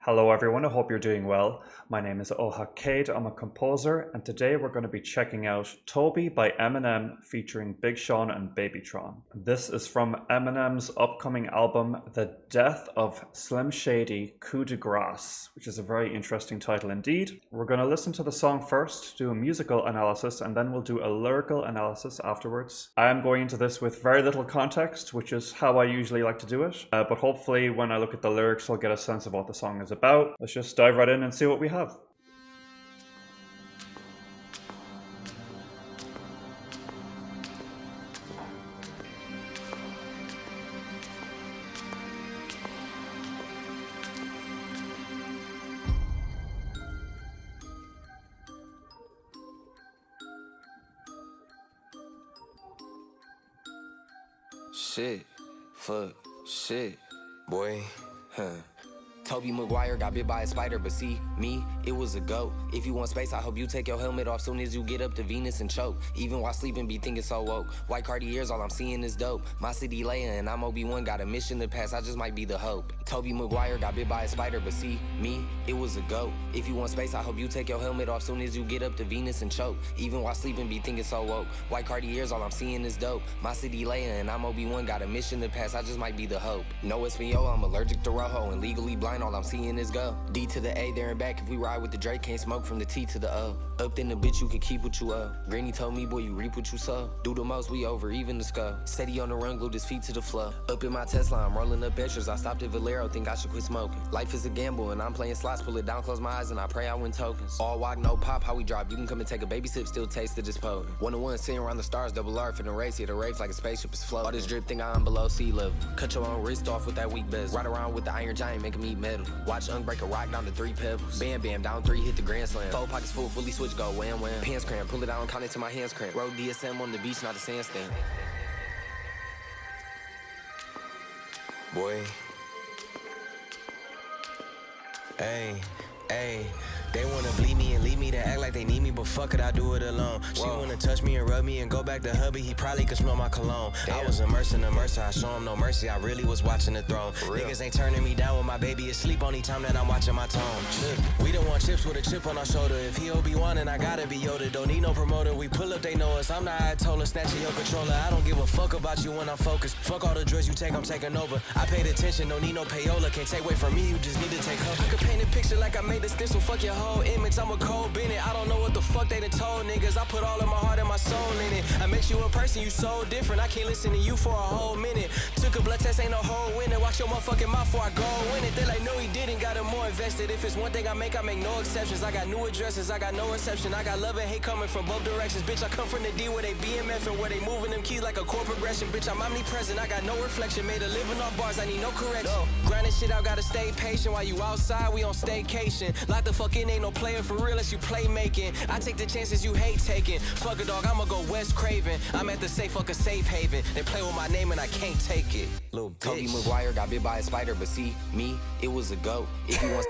Hello everyone, I hope you're doing well. My name is Oha Cade, I'm a composer, and today we're going to be checking out Tobey by Eminem featuring Big Sean and BabyTron. This is from Eminem's upcoming album, The Death of Slim Shady, Coup de Grâce, which is a very interesting title indeed. We're going to listen to the song first, do a musical analysis, and then we'll do a lyrical analysis afterwards. I am going into this with very little context, which is how I usually like to do it, but hopefully when I look at the lyrics I'll get a sense of what the song is about. Let's just dive right in and see what we have. Shit, fuck, shit, boy, huh. Tobey Maguire got bit by a spider, but see, me, it was a goat. If you want space, I hope you take your helmet off soon as you get up to Venus and choke. Even while sleeping, be thinking so woke. White Cartiers, all I'm seeing is dope. My city Leia and I'm Obi-Wan, got a mission to pass, I just might be the hope. Tobey Maguire got bit by a spider, but see, me, it was a goat. If you want space, I hope you take your helmet off soon as you get up to Venus and choke. Even while sleeping, be thinking so woke. White Cartiers, all I'm seeing is dope. My city Leia and I'm Obi-Wan, got a mission to pass, I just might be the hope. No Espanol, I'm allergic to Rojo and legally blind, all I'm seeing is go. D to the A, there and back. If we ride with the Drake, can't smoke from the T to the O. Up in the bitch, you can keep what you owe. Granny told me, boy, you reap what you sow. Do the most, we over, even the skull. Steady on the run, glued his feet to the floor. Up in my Tesla, I'm rolling up extras. I stopped at Valero, think I should quit smoking. Life is a gamble, and I'm playing slots. Pull it down, close my eyes, and I pray I win tokens. All walk, no pop, how we drop. You can come and take a baby sip, still taste of this potent. 1-on-1, sitting around the stars, double R for the race. Hit a race like a spaceship is floating. All this drip, think I'm below sea level. Cut your own wrist off with that weak bezel. Ride around with the iron giant, making me metal. Watch Unk break a rock down to 3 pebbles. Bam, bam, down 3, hit the grand slam. 4 pockets full, fully switch, go wham, wham. Pants cramp, pull it out and count it till my hands cramp. Road DSM on the beach, not a sandstand. Boy. Hey, hey. They wanna bleed me and leave me to act like they need me, but fuck it, I do it alone. She wanna touch me and rub me and go back to hubby, he probably could smell my cologne. I was immersed in the mercy, I show him no mercy, I really was watching the throne. Niggas ain't turning me down when my baby is asleep only time that I'm watching my tone. We don't want chips with a chip on our shoulder, if he Obi-Wan and I gotta be Yoda. Don't need no promoter, we pull up, they know us. I'm the Ayatollah, snatching your controller. I don't give a fuck about you when I'm focused. Fuck all the drugs you take, I'm taking over. I paid attention, don't need no payola, can't take away from me, you just need to take cover. I could paint a picture like I made a stencil, fuck your whole image, I'm a cold Bennett. I don't know what the fuck they done told niggas. I put all of my heart and my soul in it. I met you in person, you so different. I can't listen to you for a whole minute. Took a blood test, ain't no whole winner. Watch your motherfucking mouth before I go win it. They like, no, he didn't, got him more invested. If it's one thing I make no exceptions. I got new addresses, I got no reception. I got love and hate coming from both directions. Bitch, I come from the D where they BMF and where they moving them keys like a chord progression. Bitch, I'm omnipresent, I got no reflection. Made a living off bars, I need no correction. Grinding shit out, gotta stay patient. While you outside, we on staycation. Lock the fuck in, ain't no player for real unless you playmaking. I take the chances you hate taking. Fuck a dog, I'ma go West Craven. I'm at the safe, fuck a safe haven. They play with my name and I can't take it. Little bitch. Tobey Maguire got bit by a spider, but see, me, it was a goat. If you want.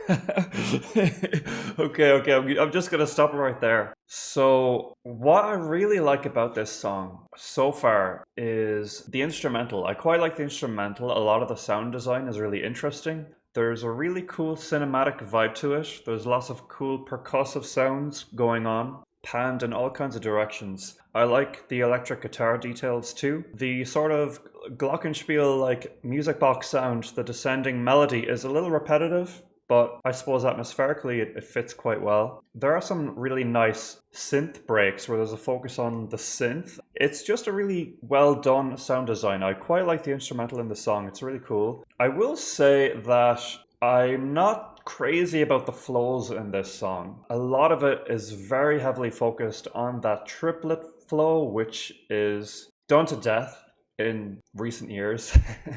Okay, I'm just gonna stop right there. So, what I really like about this song so far is the instrumental. I quite like the instrumental. A lot of the sound design is really interesting. There's a really cool cinematic vibe to it. There's lots of cool percussive sounds going on, panned in all kinds of directions. I like the electric guitar details too. The sort of glockenspiel like music box sound, the descending melody is a little repetitive, but I suppose atmospherically it fits quite well. There are some really nice synth breaks where there's a focus on the synth. It's just a really well done sound design. I quite like the instrumental in the song, it's really cool. I will say that I'm not crazy about the flows in this song. A lot of it is very heavily focused on that triplet flow, which is done to death in recent years.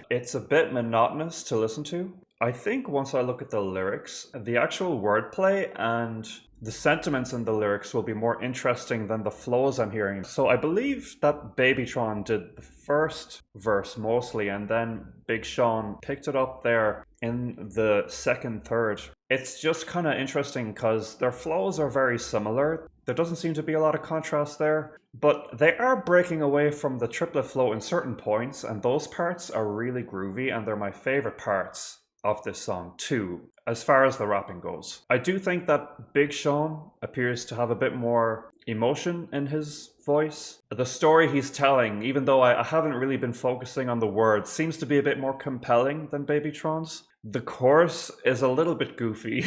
It's a bit monotonous to listen to. I think once I look at the lyrics, the actual wordplay and the sentiments in the lyrics will be more interesting than the flows I'm hearing. So I believe that BabyTron did the first verse mostly, and then Big Sean picked it up there in the second, third. It's just kind of interesting because their flows are very similar. There doesn't seem to be a lot of contrast there, but they are breaking away from the triplet flow in certain points, and those parts are really groovy and they're my favorite parts. of this song too, as far as the rapping goes. I do think that Big Sean appears to have a bit more emotion in his voice. The story he's telling, even though I haven't really been focusing on the words, seems to be a bit more compelling than BabyTron's. The chorus is a little bit goofy.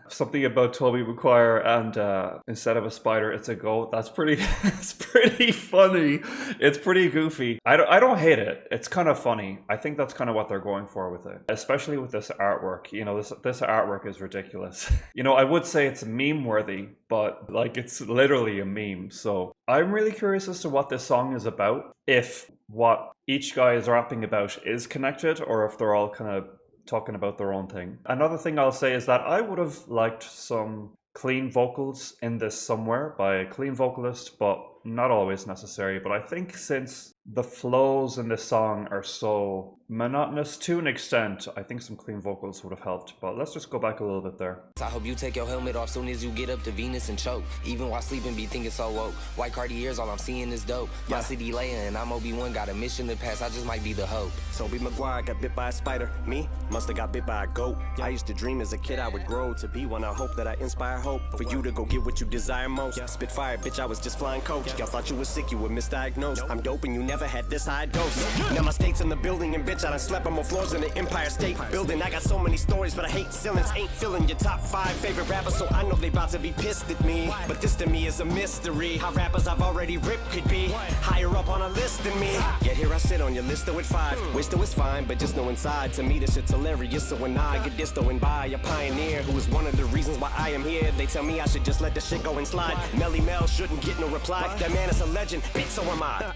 Something about Tobey Maguire and instead of a spider, it's a goat. That's pretty. It's pretty funny. It's pretty goofy. I don't hate it. It's kind of funny. I think that's kind of what they're going for with it, especially with this artwork. You know, this artwork is ridiculous. You know, I would say it's meme worthy, but like it's literally a meme. So I'm really curious as to what this song is about. If what each guy is rapping about is connected, or if they're all kind of talking about their own thing. Another thing I'll say is that I would have liked some clean vocals in this somewhere by a clean vocalist, but not always necessary. But I think since the flows in this song are so monotonous to an extent, I think some clean vocals would have helped. But let's just go back a little bit there. I hope you take your helmet off soon as you get up to Venus and choke. Even while sleeping, be thinking so woke. White Cartiers, all I'm seeing is dope. My city laying, and I'm Obi-Wan, got a mission to pass. I just might be the hope. Tobey Maguire got bit by a spider. Me must have got bit by a goat. I used to dream as a kid I would grow to be one. I hope that I inspire hope for you to go get what you desire most. Spit fire, bitch, I was just flying coach. Y'all thought you was sick, you were misdiagnosed. I'm dope and you never had this high dose. Now my state's in the building and bitch, I done slept on more floors than the Empire State Building. I got so many stories, but I hate ceilings. Ain't filling your top 5 favorite rappers, so I know they about to be pissed at me. But this to me is a mystery. How rappers I've already ripped could be higher up on a list than me. Yet here I sit on your list though at 5. Wish though it's fine, but just know inside to me this shit's hilarious. So when I get this and by a pioneer who is one of the reasons why I am here, they tell me I should just let the shit go and slide. Melly Mel shouldn't get no reply. That man is a legend, bitch, so am I.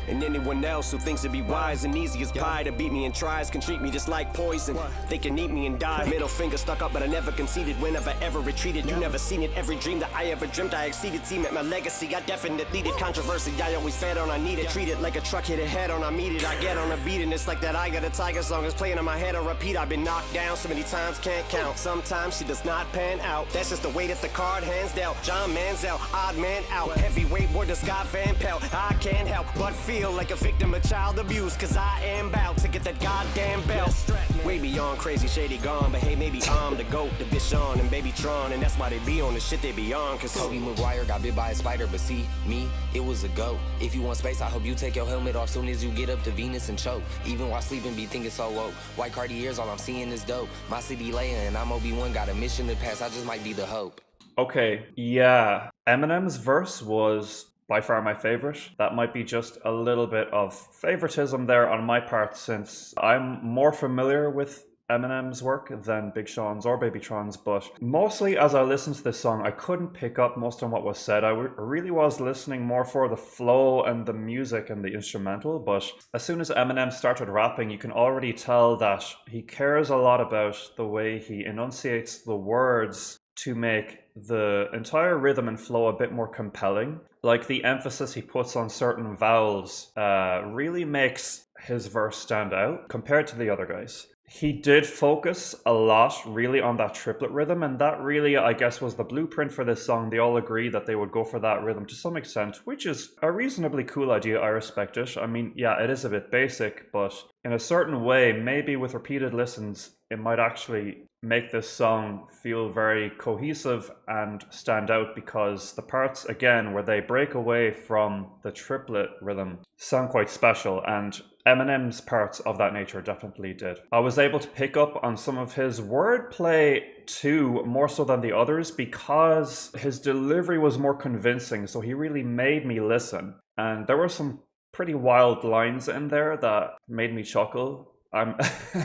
And anyone else who thinks it'd be wise and easy as pie to beat me and tries can treat me just like poison. They can eat me and die. Middle finger stuck up, but I never conceded. Whenever ever retreated, you never seen it. Every dream that I ever dreamt, I exceeded. Cement my legacy, I definitely did. Controversy, I always fed on, I need it. Treat it like a truck hit a head on, I meet it. I get on a beat and it's like that I got a tiger song is playing in my head on repeat. I've been knocked down so many times, can't count. Sometimes she does not pan out. That's just the way that the card hands dealt. John Manziel, odd man out. Heavyweight war to Scott Van Pelt. I can't help but feel like a victim of child abuse, cause I am bout to get that goddamn belt. Way beyond crazy, shady gone, but hey, maybe I'm the GOAT, the bitch on and BabyTron, and that's why they be on the shit they be on, cause Tobey Maguire got bit by a spider, but see, me, it was a goat. If you want space, I hope you take your helmet off soon as you get up to Venus and choke. Even while sleeping, be thinking so woke. White Cartiers, all I'm seeing is dope. My city laying, and I'm Obi-Wan, got a mission to pass. I just might be the hope. Okay, yeah. Eminem's verse was by far my favorite. That might be just a little bit of favoritism there on my part, since I'm more familiar with Eminem's work than Big Sean's or BabyTron's, but mostly as I listened to this song, I couldn't pick up most on what was said. I really was listening more for the flow and the music and the instrumental, but as soon as Eminem started rapping, you can already tell that he cares a lot about the way he enunciates the words to make the entire rhythm and flow a bit more compelling. Like the emphasis he puts on certain vowels really makes his verse stand out compared to the other guys. He did focus a lot really on that triplet rhythm, and that really, I guess, was the blueprint for this song. They all agree that they would go for that rhythm to some extent, which is a reasonably cool idea. I respect it. I mean, yeah, it is a bit basic, but in a certain way, maybe with repeated listens, it might actually make this song feel very cohesive and stand out, because the parts, again, where they break away from the triplet rhythm sound quite special, and Eminem's parts of that nature definitely did. I was able to pick up on some of his wordplay too, more so than the others, because his delivery was more convincing, so he really made me listen. And there were some pretty wild lines in there that made me chuckle,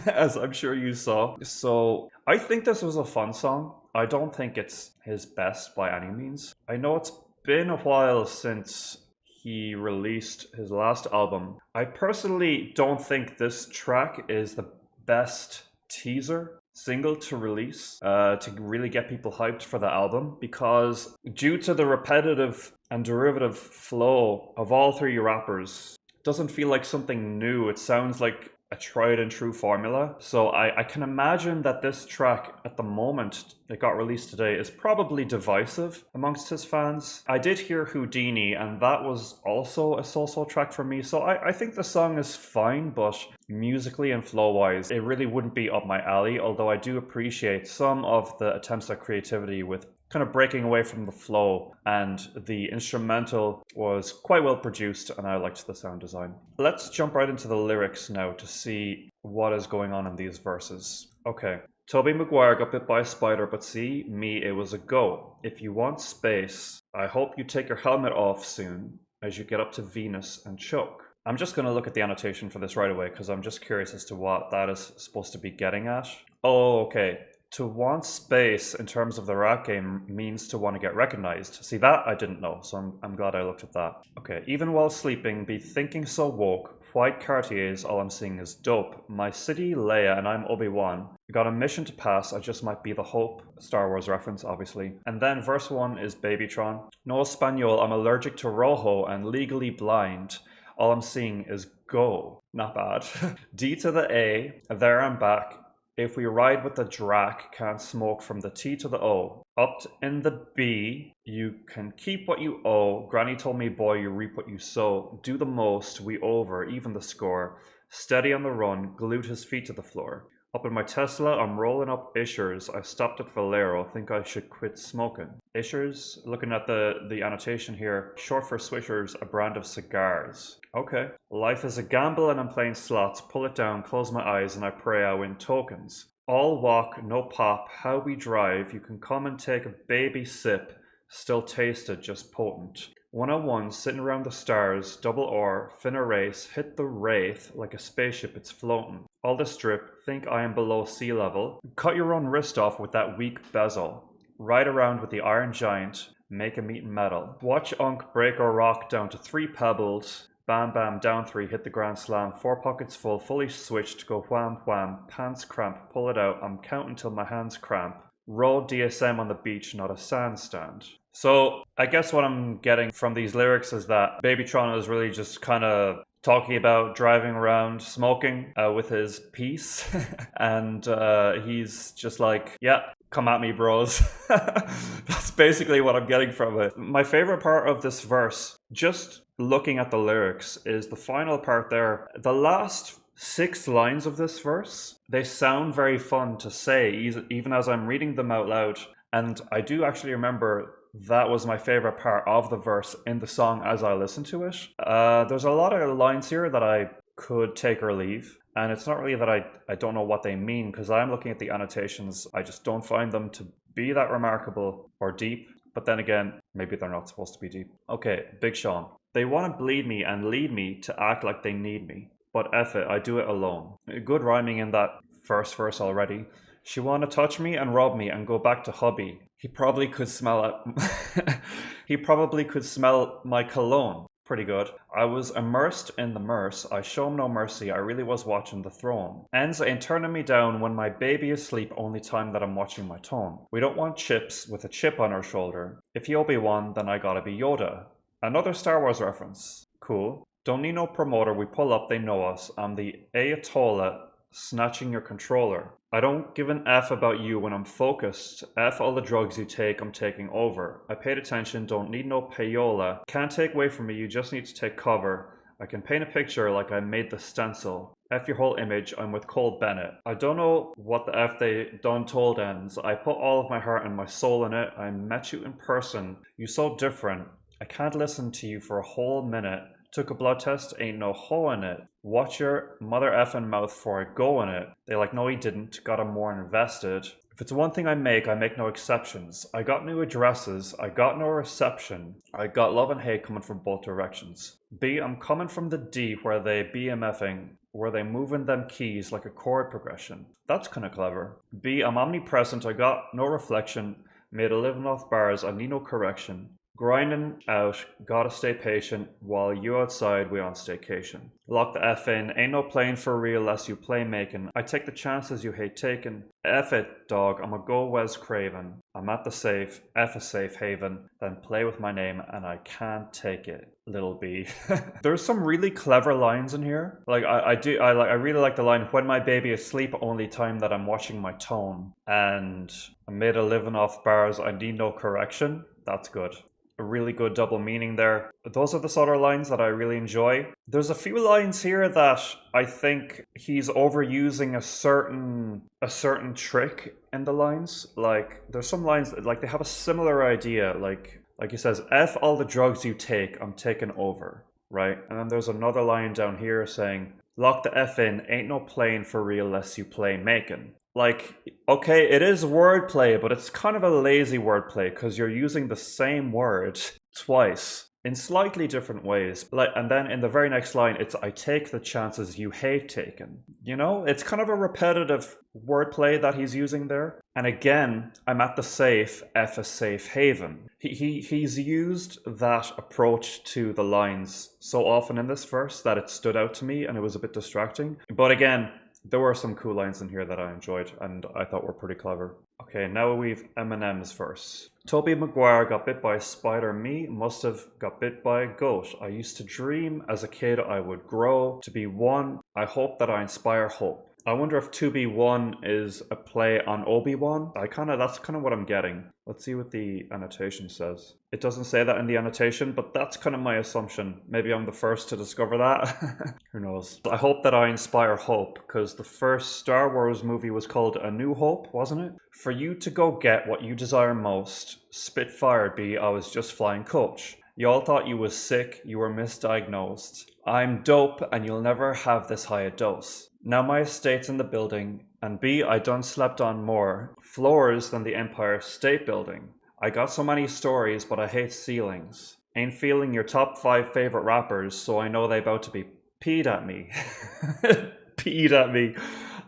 as I'm sure you saw. So I think this was a fun song. I don't think it's his best by any means. I know it's been a while since he released his last album. I personally don't think this track is the best teaser single to release to really get people hyped for the album, because due to the repetitive and derivative flow of all three rappers, it doesn't feel like something new. It sounds like a tried and true formula. So I can imagine that this track at the moment it got released today is probably divisive amongst his fans. I did hear Houdini, and that was also a so-so track for me. So I think the song is fine, but musically and flow-wise, it really wouldn't be up my alley, although I do appreciate some of the attempts at creativity with kind of breaking away from the flow, and the instrumental was quite well produced and I liked the sound design. Let's jump right into the lyrics now to see what is going on in these verses. Okay. Tobey Maguire got bit by a spider, but see, me, it was a go. If you want space, I hope you take your helmet off soon as you get up to Venus and choke. I'm just going to look at the annotation for this right away because I'm just curious as to what that is supposed to be getting at. Oh, okay. To want space in terms of the rap game means to want to get recognized. See, that I didn't know, so I'm glad I looked at that. Okay, even while sleeping, be thinking so woke. White Cartiers, all I'm seeing is dope. My city, Leia, and I'm Obi-Wan. Got a mission to pass, I just might be the hope. Star Wars reference, obviously. And then verse 1 is BabyTron. No Espanol, I'm allergic to rojo and legally blind. All I'm seeing is go. Not bad. D to the A, there I'm back. If we ride with the Drac, can't smoke from the T to the O. Up in the B, you can keep what you owe. Granny told me, boy, you reap what you sow. Do the most, we over, even the score. Steady on the run, glued his feet to the floor. Up in my Tesla, I'm rolling up Ishers. I stopped at Valero, think I should quit smoking. Ishers, looking at the annotation here, short for Swishers, a brand of cigars. Okay. Life is a gamble and I'm playing slots. Pull it down, close my eyes, and I pray I win tokens. All walk, no pop, how we drive. You can come and take a baby sip. Still tasted, just potent. 101, sitting around the stars, double R, finna race, hit the wraith, like a spaceship it's floating. All the strip, think I am below sea level. Cut your own wrist off with that weak bezel. Ride around with the Iron Giant, make a meat metal. Watch Unk break or rock down to 3 pebbles. Bam bam, down 3, hit the grand slam. 4 pockets full, fully switched, go wham wham. Pants cramp, pull it out, I'm counting till my hands cramp. Roll DSM on the beach, not a sandstand. So I guess what I'm getting from these lyrics is that BabyTron is really just kind of talking about driving around smoking with his piece. And he's just like, yeah, come at me, bros. That's basically what I'm getting from it. My favorite part of this verse, just looking at the lyrics, is the final part there. The last 6 lines of this verse, they sound very fun to say, even as I'm reading them out loud. And I do actually remember that was my favorite part of the verse in the song as I listened to it. There's a lot of lines here that I could take or leave. And it's not really that I don't know what they mean, because I'm looking at the annotations. I just don't find them to be that remarkable or deep. But then again, maybe they're not supposed to be deep. Okay, Big Sean. They want to bleed me and lead me to act like they need me. But F it, I do it alone. Good rhyming in that first verse already. She want to touch me and rob me and go back to hubby. He probably could smell it. He probably could smell my cologne. Pretty good. I was immersed in the merce. I show him no mercy. I really was watching the throne. Ends ain't turning me down when my baby is asleep. Only time that I'm watching my tone. We don't want chips with a chip on her shoulder. If you Obi-Wan, then I gotta be Yoda. Another Star Wars reference. Cool. Don't need no promoter. We pull up, they know us. I'm the Ayatollah snatching your controller. I don't give an F about you when I'm focused. F all the drugs you take, I'm taking over. I paid attention, don't need no payola. Can't take away from me, you just need to take cover. I can paint a picture like I made the stencil. F your whole image, I'm with Cole Bennett. I don't know what the F they done told ends. I put all of my heart and my soul in it. I met you in person. You so different. I can't listen to you for a whole minute. Took a blood test, ain't no hole in it. Watch your mother effing mouth before I go in it. They like, no he didn't, got him more invested. If it's one thing I make no exceptions. I got new addresses, I got no reception. I got love and hate coming from both directions. B, I'm coming from the D where they BMFing, where they moving them keys like a chord progression. That's kinda clever. B, I'm omnipresent, I got no reflection. Made a living off bars, I need no correction. Grinding out, gotta stay patient, while you outside, we on staycation. Lock the F in, ain't no playing for real less you play making. I take the chances you hate taking. F it, dog, I'ma go Wes Craven. I'm at the safe, F a safe haven, then play with my name and I can't take it, little B. There's some really clever lines in here. Like I really like the line, when my baby is asleep, only time that I'm watching my tone. And I made a living off bars, I need no correction. That's good. A really good double meaning there. Those are the sort of lines that I really enjoy. There's a few lines here that I think he's overusing a certain trick in the lines. Like there's some lines that, like, they have a similar idea. Like he says, F all the drugs you take, I'm taking over, right? And then there's another line down here saying, lock the F in, ain't no playing for real less you play making. Like, okay, it is wordplay, but it's kind of a lazy wordplay because you're using the same word twice in slightly different ways. Like, and then in the very next line, it's I take the chances you hate taking. You know, it's kind of a repetitive wordplay that he's using there. And again, I'm at the safe, F a safe haven. He's used that approach to the lines so often in this verse that it stood out to me and it was a bit distracting. But again, there were some cool lines in here that I enjoyed and I thought were pretty clever. Okay, now we've Eminem's verse. Tobey Maguire got bit by a spider, me must have got bit by a goat. I used to dream as a kid I would grow to be one. I hope that I inspire hope. I wonder if 2B1 is a play on Obi-Wan. That's kind of what I'm getting. Let's see what the annotation says. It doesn't say that in the annotation, but that's kind of my assumption. Maybe I'm the first to discover that. Who knows? I hope that I inspire hope, because the first Star Wars movie was called A New Hope, wasn't it? For you to go get what you desire most, Spitfire be, I was just flying coach. You all thought you was sick, you were misdiagnosed. I'm dope and you'll never have this high a dose. Now my estate's in the building, and B, I done slept on more floors than the Empire State Building. I got so many stories, but I hate ceilings. Ain't feeling your top 5 favorite rappers, so I know they about to be peed at me. Peed at me.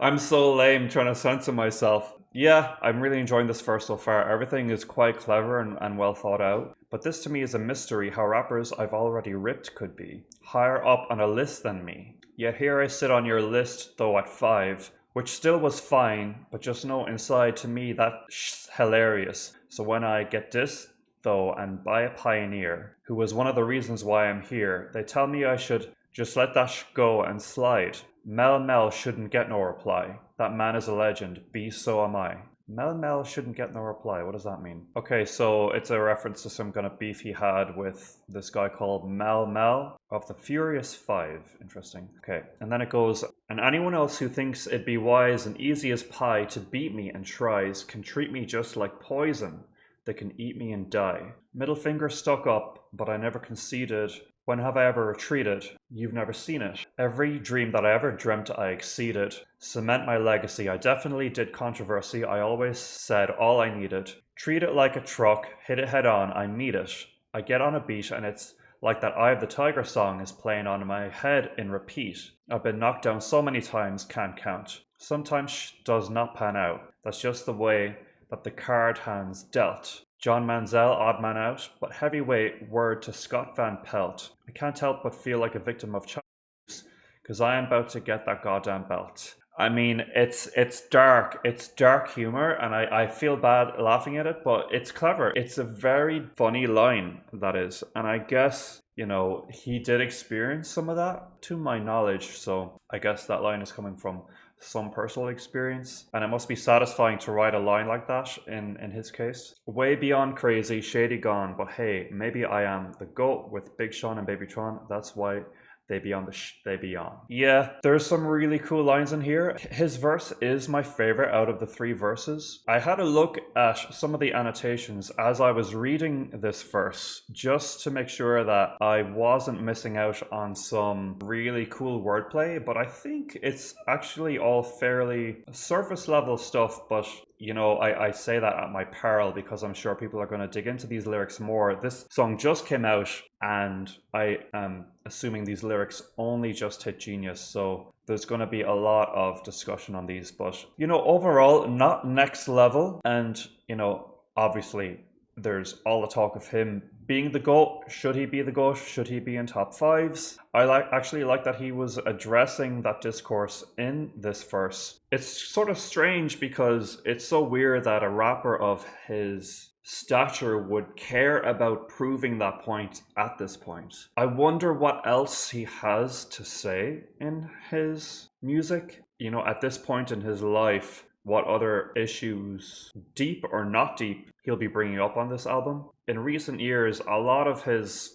I'm so lame trying to censor myself. Yeah, I'm really enjoying this verse so far. Everything is quite clever and well thought out. But this to me is a mystery how rappers I've already ripped could be higher up on a list than me. Yet here I sit on your list, though at 5, which still was fine, but just know inside to me that's hilarious. So when I get this, though, and by a pioneer, who was one of the reasons why I'm here, they tell me I should just let that go and slide. Mel shouldn't get no reply. That man is a legend, be so am I. Mel shouldn't get no reply. What does that mean? Okay, so it's a reference to some kind of beef he had with this guy called Mel of the Furious 5. Interesting. Okay, and then it goes, and anyone else who thinks it'd be wise and easy as pie to beat me and tries can treat me just like poison. They can eat me and die. Middle finger stuck up, but I never conceded. When have I ever retreated? You've never seen it. Every dream that I ever dreamt I exceeded. Cement my legacy. I definitely did controversy. I always said all I needed. Treat it like a truck. Hit it head on. I meet it. I get on a beat and it's like that Eye of the Tiger song is playing on my head in repeat. I've been knocked down so many times, can't count. Sometimes does not pan out. That's just the way that the card hands dealt. John Manziel, odd man out, but heavyweight word to Scott Van Pelt. I can't help but feel like a victim of Chinese, because I am about to get that goddamn belt. I mean, it's dark humor, and I feel bad laughing at it, but it's clever. It's a very funny line, that is, and I guess, you know, he did experience some of that, to my knowledge, so I guess that line is coming from some personal experience, and it must be satisfying to write a line like that in his case. Way beyond crazy, shady gone, but hey, maybe I am the GOAT with Big Sean and BabyTron. That's why they be on they be on. Yeah, there's some really cool lines in here. His verse is my favorite out of the 3 verses. I had a look at some of the annotations as I was reading this verse just to make sure that I wasn't missing out on some really cool wordplay, but I think it's actually all fairly surface level stuff, but you know, I say that at my peril because I'm sure people are going to dig into these lyrics more. This song just came out and I am assuming these lyrics only just hit Genius, so there's going to be a lot of discussion on these, but you know, overall not next level, and you know, obviously There's all the talk of him being the GOAT. Should he be the GOAT? Should he be in top fives? I actually like that he was addressing that discourse in this verse. It's sort of strange because it's so weird that a rapper of his stature would care about proving that point at this point. I wonder what else he has to say in his music. You know, at this point in his life, what other issues, deep or not deep, he'll be bringing up on this album. In recent years, a lot of his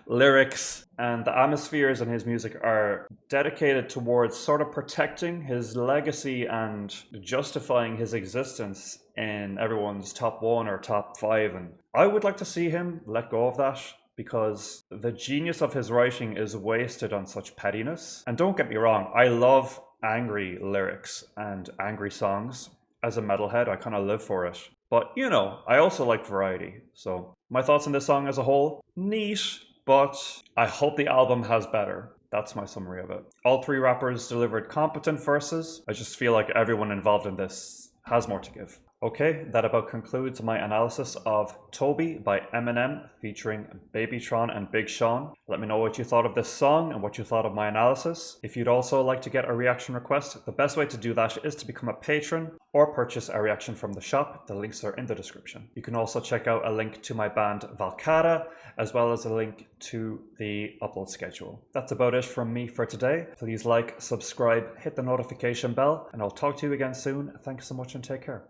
lyrics and the atmospheres in his music are dedicated towards sort of protecting his legacy and justifying his existence in everyone's top 1 or top 5. And I would like to see him let go of that, because the genius of his writing is wasted on such pettiness. And don't get me wrong, I love angry lyrics and angry songs. As a metalhead, I kind of live for it. But, you know, I also like variety. So my thoughts on this song as a whole, neat, but I hope the album has better. That's my summary of it. All 3 rappers delivered competent verses. I just feel like everyone involved in this has more to give. Okay, that about concludes my analysis of Tobey by Eminem featuring BabyTron and Big Sean. Let me know what you thought of this song and what you thought of my analysis. If you'd also like to get a reaction request, the best way to do that is to become a patron or purchase a reaction from the shop. The links are in the description. You can also check out a link to my band Valcata, as well as a link to the upload schedule. That's about it from me for today. Please like, subscribe, hit the notification bell, and I'll talk to you again soon. Thanks so much and take care.